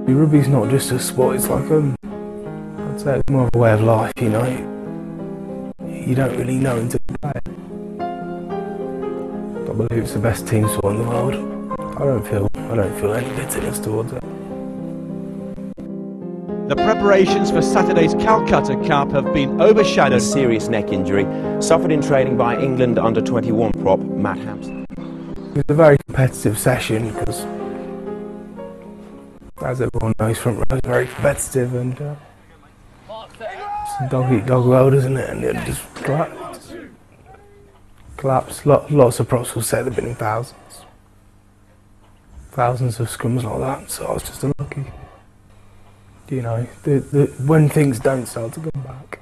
Rugby's not just a sport, it's like I'd say it's more of a way of life, you know. You don't really know until you play it. I believe it's the best team sport in the world. I don't feel any bitterness towards it. The preparations for Saturday's Calcutta Cup have been overshadowed. A serious neck injury suffered in training by England under-21 prop Matt Hampson. It was a very competitive session because, as everyone knows, front row is very competitive and it's a dog-eat-dog world, isn't it? And it just collapsed. Lots of props will say they've been in thousands of scrums like that, so I was just unlucky. You know, when things don't start to come back,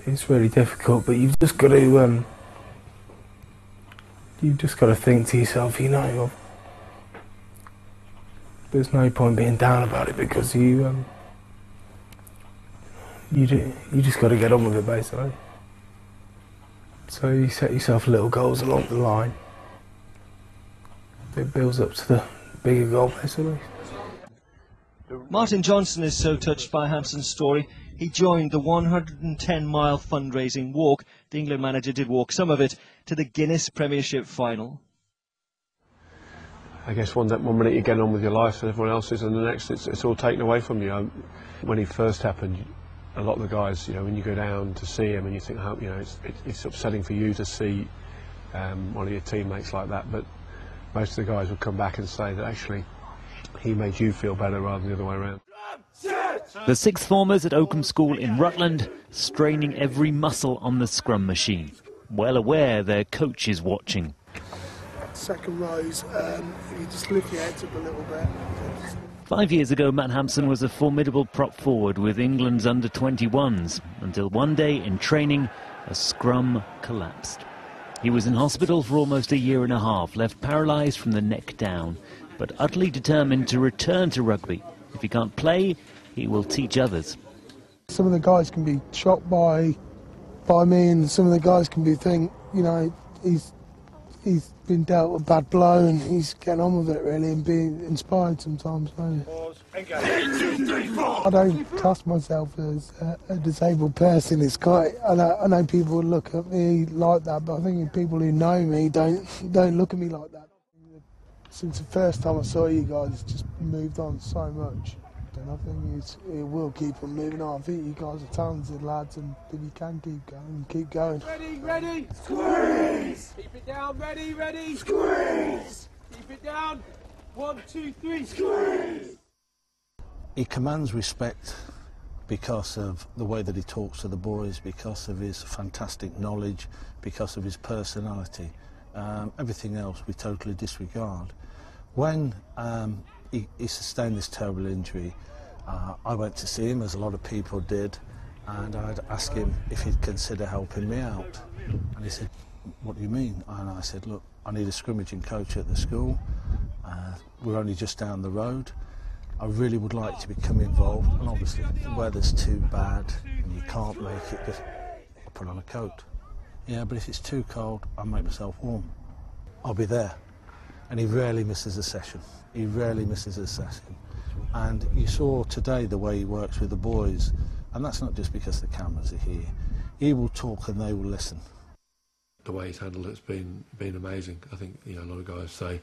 it's really difficult. But you've just got to think to yourself, you know, there's no point being down about it because you just got to get on with it basically. So you set yourself little goals along the line. It builds up to the bigger goal basically. Martin Johnson is so touched by Hampson's story, he joined the 110-mile fundraising walk. The England manager did walk some of it to the Guinness Premiership final. I guess one minute you're getting on with your life and everyone else is, and the next it's all taken away from you. When it first happened, a lot of the guys, you know, when you go down to see him and you think, you know, it's upsetting for you to see one of your teammates like that, but most of the guys would come back and say that actually he made you feel better rather than the other way around. The sixth formers at Oakham School in Rutland straining every muscle on the scrum machine, well aware their coach is watching. Second rows, you just lift your heads up a little bit. 5 years ago, Matt Hampson was a formidable prop forward with England's under-21s, until one day in training, a scrum collapsed. He was in hospital for almost a year and a half, left paralysed from the neck down, but utterly determined to return to rugby. If he can't play, he will teach others. Some of the guys can be shocked by me, and some of the guys can be think, you know, he's been dealt a bad blow and he's getting on with it really and being inspired sometimes. So. I don't class myself as a disabled person. It's quite. I know people would look at me like that, but I think people who know me don't look at me like that. Since the first time I saw you guys, it's just moved on so much. And I think it will keep on moving on. I think you guys are talented lads, and if you can keep going. Ready, squeeze! Keep it down, ready, squeeze! Keep it down, 1, 2, 3, squeeze! He commands respect because of the way that he talks to the boys, because of his fantastic knowledge, because of his personality. Everything else we totally disregard. When he sustained this terrible injury, I went to see him, as a lot of people did, and I'd ask him if he'd consider helping me out. And he said, "What do you mean?" And I said, "Look, I need a scrimmaging coach at the school. We're only just down the road. I really would like to become involved, and obviously if the weather's too bad and you can't make it, just put on a coat. Yeah, but if it's too cold, I'll make myself warm. I'll be there." And he rarely misses a session. He rarely misses a session. And you saw today the way he works with the boys, and that's not just because the cameras are here. He will talk and they will listen. The way he's handled it's been amazing. I think, you know, a lot of guys say